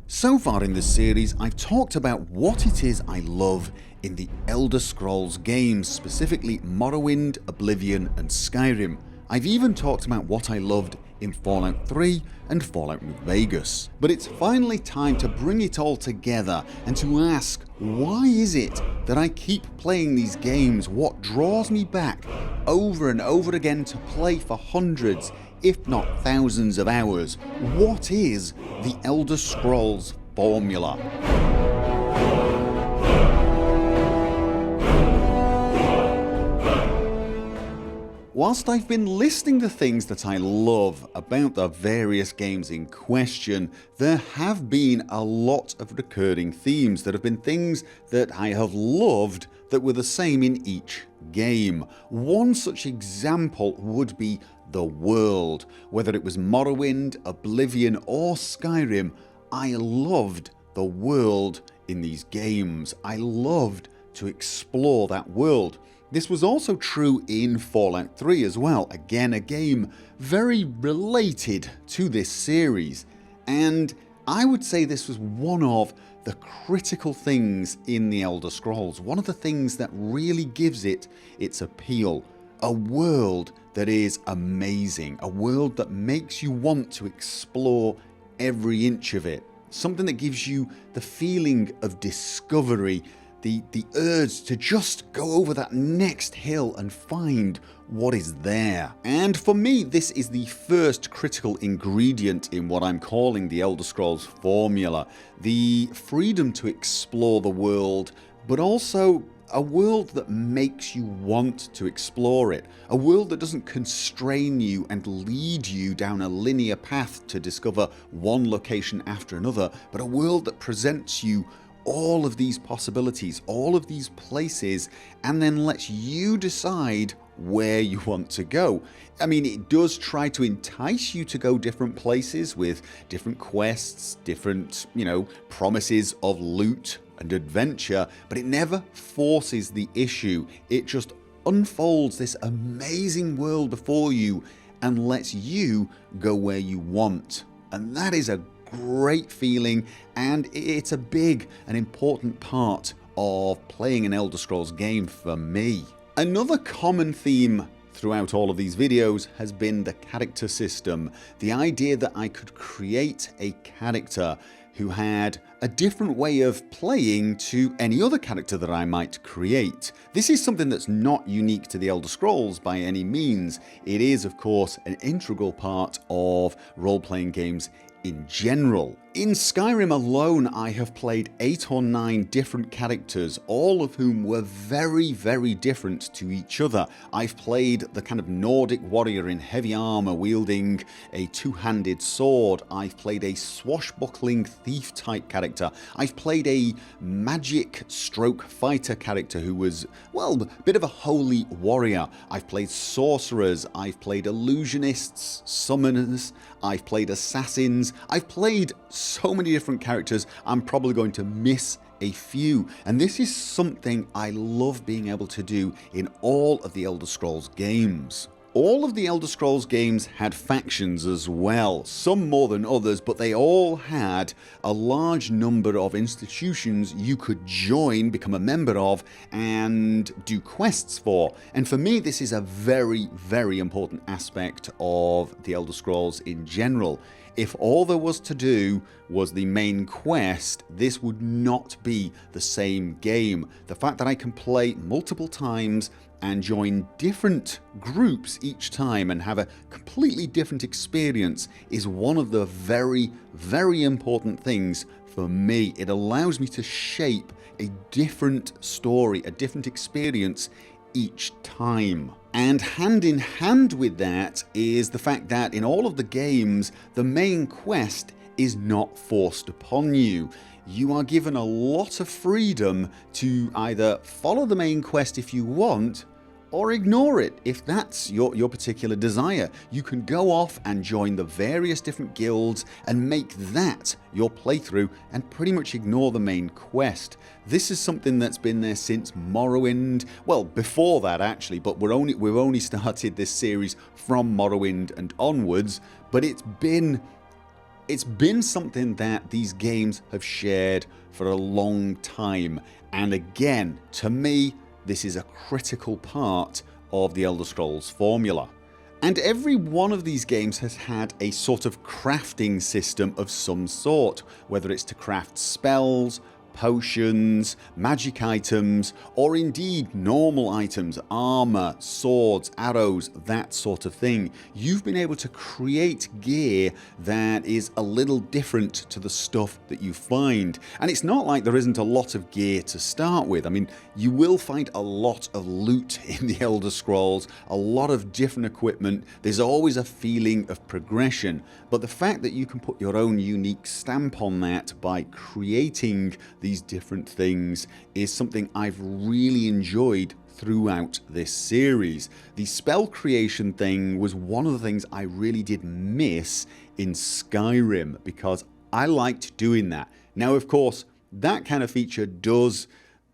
So far in this series I've talked about what it is I love in the Elder Scrolls games, specifically Morrowind, Oblivion and Skyrim. I've even talked about what I loved in Fallout 3 and Fallout New Vegas. But it's finally time to bring it all together and to ask, why is it that I keep playing these games? What draws me back over and over again to play for hundreds, if not thousands of hours? What is the Elder Scrolls formula? Whilst I've been listing the things that I love about the various games in question, there have been a lot of recurring themes. There have been things that I have loved that were the same in each game. One such example would be the world. Whether it was Morrowind, Oblivion or Skyrim, I loved the world in these games. I loved to explore that world. This was also true in Fallout 3 as well, again a game very related to this series, and I would say this was one of the critical things in the Elder Scrolls, one of the things that really gives it its appeal. A world that is amazing, a world that makes you want to explore every inch of it, something that gives you the feeling of discovery, the urge to just go over that next hill and find what is there. And for me, this is the first critical ingredient in what I'm calling the Elder Scrolls formula. The freedom to explore the world, but also a world that makes you want to explore it. A world that doesn't constrain you and lead you down a linear path to discover one location after another, but a world that presents you all of these possibilities, all of these places, and then lets you decide where you want to go. I mean, it does try to entice you to go different places with different quests, different, promises of loot and adventure, but it never forces the issue. It just unfolds this amazing world before you and lets you go where you want. And that is a great feeling, and it's a big and important part of playing an Elder Scrolls game for me. Another common theme throughout all of these videos has been the character system. The idea that I could create a character who had a different way of playing to any other character that I might create. This is something that's not unique to the Elder Scrolls by any means. It is, of course, an integral part of role-playing games in general. In Skyrim alone, I have played 8 or 9 different characters, all of whom were very, very different to each other. I've played the kind of Nordic warrior in heavy armor wielding a two-handed sword. I've played a swashbuckling thief type character. I've played a magic stroke fighter character who was, well, a bit of a holy warrior. I've played sorcerers. I've played illusionists, summoners. I've played assassins. I've played so many different characters, I'm probably going to miss a few. And this is something I love being able to do in all of the Elder Scrolls games. All of the Elder Scrolls games had factions as well, some more than others, but they all had a large number of institutions you could join, become a member of, and do quests for. And for me, this is a very, very important aspect of the Elder Scrolls in general. If all there was to do was the main quest, this would not be the same game. The fact that I can play multiple times and join different groups each time and have a completely different experience is one of the very, very important things for me. It allows me to shape a different story, a different experience each time. And hand in hand with that is the fact that in all of the games, the main quest is not forced upon you. You are given a lot of freedom to either follow the main quest if you want, or ignore it if that's your particular desire. You can go off and join the various different guilds and make that your playthrough and pretty much ignore the main quest. This is something that's been there since Morrowind, well before that actually, but we've only started this series from Morrowind and onwards, but it's been It's been something that these games have shared for a long time, and again, to me, this is a critical part of the Elder Scrolls formula. And every one of these games has had a sort of crafting system of some sort, whether it's to craft spells, potions, magic items, or indeed normal items, armor, swords, arrows, that sort of thing. You've been able to create gear that is a little different to the stuff that you find. And it's not like there isn't a lot of gear to start with. I mean, you will find a lot of loot in the Elder Scrolls, a lot of different equipment. There's always a feeling of progression, but the fact that you can put your own unique stamp on that by creating these different things is something I've really enjoyed throughout this series. The spell creation thing was one of the things I really did miss in Skyrim, because I liked doing that. Now, of course, that kind of feature does,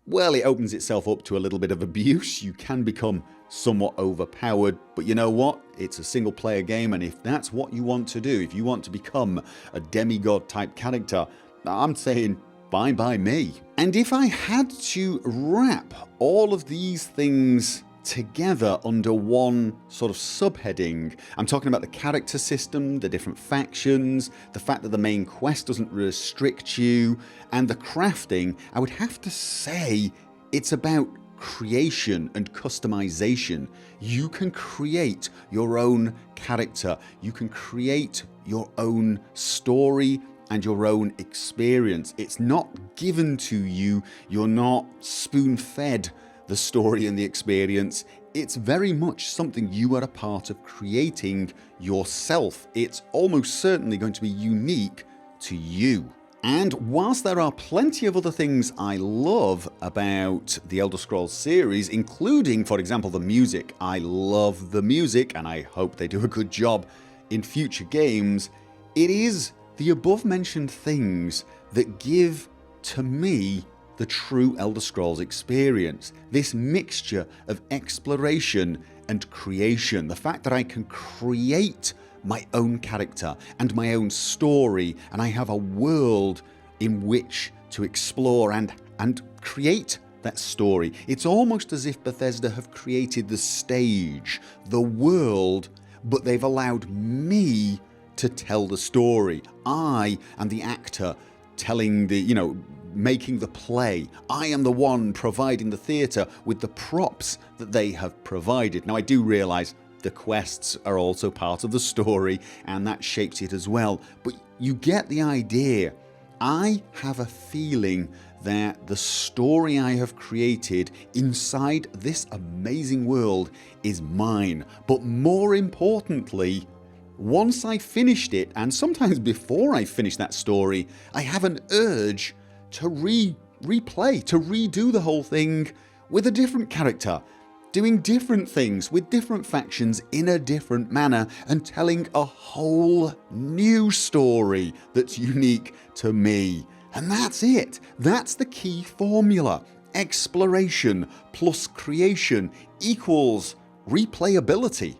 well, it opens itself up to a little bit of abuse. You can become somewhat overpowered, but you know what? It's a single player game, and if that's what you want to do, if you want to become a demigod type character, I'm saying fine by me. And if I had to wrap all of these things together under one sort of subheading, I'm talking about the character system, the different factions, the fact that the main quest doesn't restrict you, and the crafting, I would have to say it's about creation and customization. You can create your own character, you can create your own story and your own experience. It's not given to you, you're not spoon-fed the story and the experience. It's very much something you are a part of creating yourself. It's almost certainly going to be unique to you. And whilst there are plenty of other things I love about the Elder Scrolls series, including, for example, the music. I love the music, and I hope they do a good job in future games. It is the above mentioned things that give, to me, the true Elder Scrolls experience. This mixture of exploration and creation. The fact that I can create my own character and my own story, and I have a world in which to explore and create that story. It's almost as if Bethesda have created the stage, the world, but they've allowed me to tell the story. I am the actor telling the, making the play. I am the one providing the theatre with the props that they have provided. Now, I do realise the quests are also part of the story, and that shapes it as well, but you get the idea. I have a feeling that the story I have created inside this amazing world is mine, but more importantly, once I finished it, and sometimes before I finish that story, I have an urge to replay, to redo the whole thing with a different character, doing different things with different factions in a different manner, and telling a whole new story that's unique to me. And that's it. That's the key formula. Exploration plus creation equals replayability.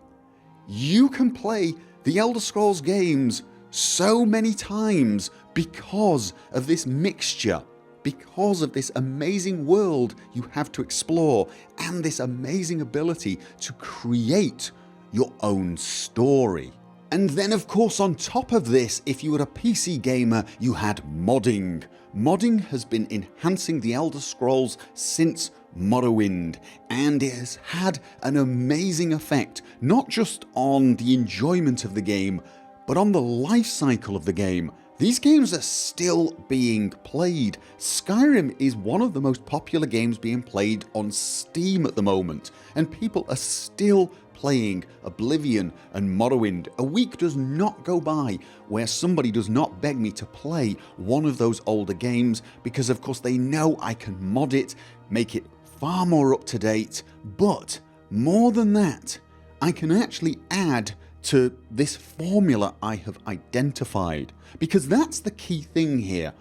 You can play the Elder Scrolls games so many times because of this mixture, because of this amazing world you have to explore, and this amazing ability to create your own story. And then, of course, on top of this, if you were a PC gamer, you had modding. Modding has been enhancing the Elder Scrolls since Morrowind, and it has had an amazing effect, not just on the enjoyment of the game, but on the life cycle of the game. These games are still being played. Skyrim is one of the most popular games being played on Steam at the moment, and people are still playing Oblivion and Morrowind. A week does not go by where somebody does not beg me to play one of those older games, because of course they know I can mod it, make it far more up to date, but more than that, I can actually add to this formula I have identified, because that's the key thing here.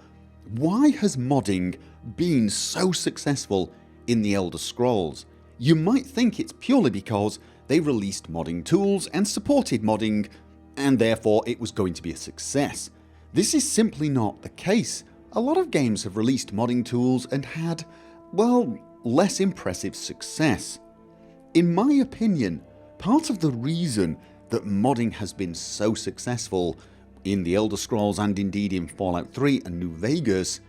Why has modding been so successful in the Elder Scrolls? You might think it's purely because they released modding tools and supported modding, and therefore it was going to be a success. This is simply not the case. A lot of games have released modding tools and had, well, less impressive success. In my opinion, part of the reason that modding has been so successful in The Elder Scrolls and indeed in Fallout 3 and New Vegas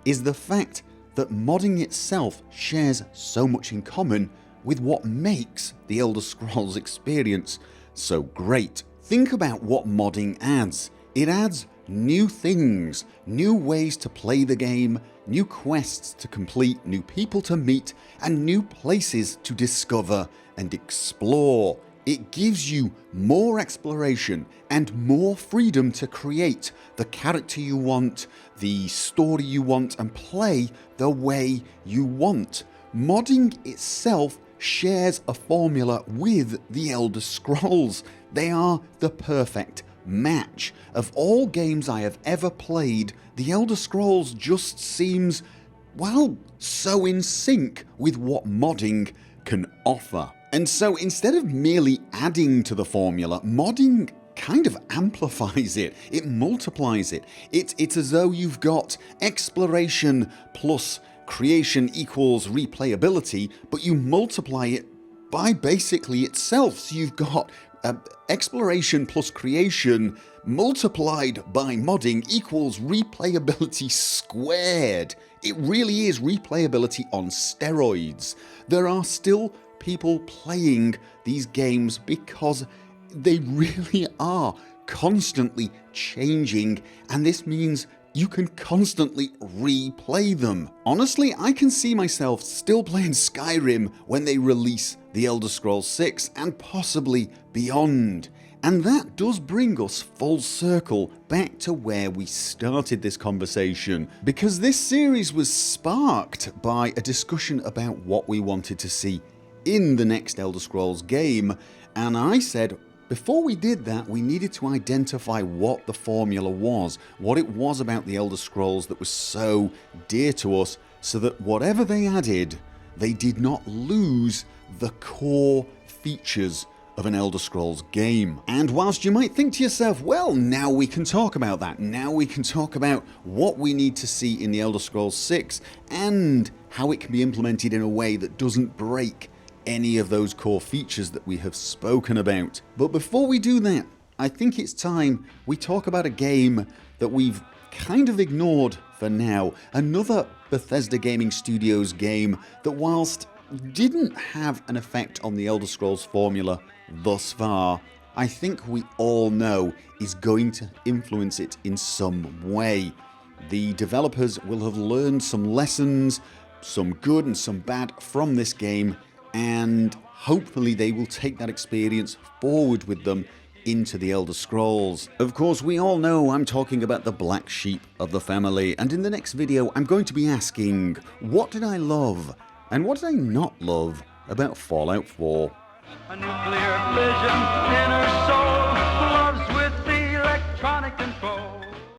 is the fact that modding itself shares so much in common with what makes the Elder Scrolls experience so great. Think about what modding adds. It adds new things, new ways to play the game, new quests to complete, new people to meet, and new places to discover and explore. It gives you more exploration and more freedom to create the character you want, the story you want, and play the way you want. Modding itself shares a formula with the Elder Scrolls. They are the perfect match. Of all games I have ever played, The Elder Scrolls just seems, well, so in sync with what modding can offer. And so instead of merely adding to the formula, modding kind of amplifies it. It multiplies it. It's as though you've got exploration plus creation equals replayability, but you multiply it by basically itself. So you've got exploration plus creation multiplied by modding equals replayability squared. It really is replayability on steroids. There are still people playing these games because they really are constantly changing, and this means you can constantly replay them. Honestly, I can see myself still playing Skyrim when they release The Elder Scrolls 6 and possibly beyond. And that does bring us full circle back to where we started this conversation, because this series was sparked by a discussion about what we wanted to see in the next Elder Scrolls game, and I said before we did that we needed to identify what the formula was, what it was about the Elder Scrolls that was so dear to us, so that whatever they added, they did not lose the core features of an Elder Scrolls game. And whilst you might think to yourself, well, now we can talk about that, now we can talk about what we need to see in the Elder Scrolls 6 and how it can be implemented in a way that doesn't break any of those core features that we have spoken about. But before we do that, I think it's time we talk about a game that we've kind of ignored for now. Another Bethesda Gaming Studios game that, whilst didn't have an effect on the Elder Scrolls formula thus far, I think we all know is going to influence it in some way. The developers will have learned some lessons, some good and some bad, from this game, and hopefully they will take that experience forward with them into the Elder Scrolls. Of course, we all know I'm talking about the black sheep of the family, and in the next video I'm going to be asking, what did I love and what did I not love about Fallout 4? A nuclear fission in her soul.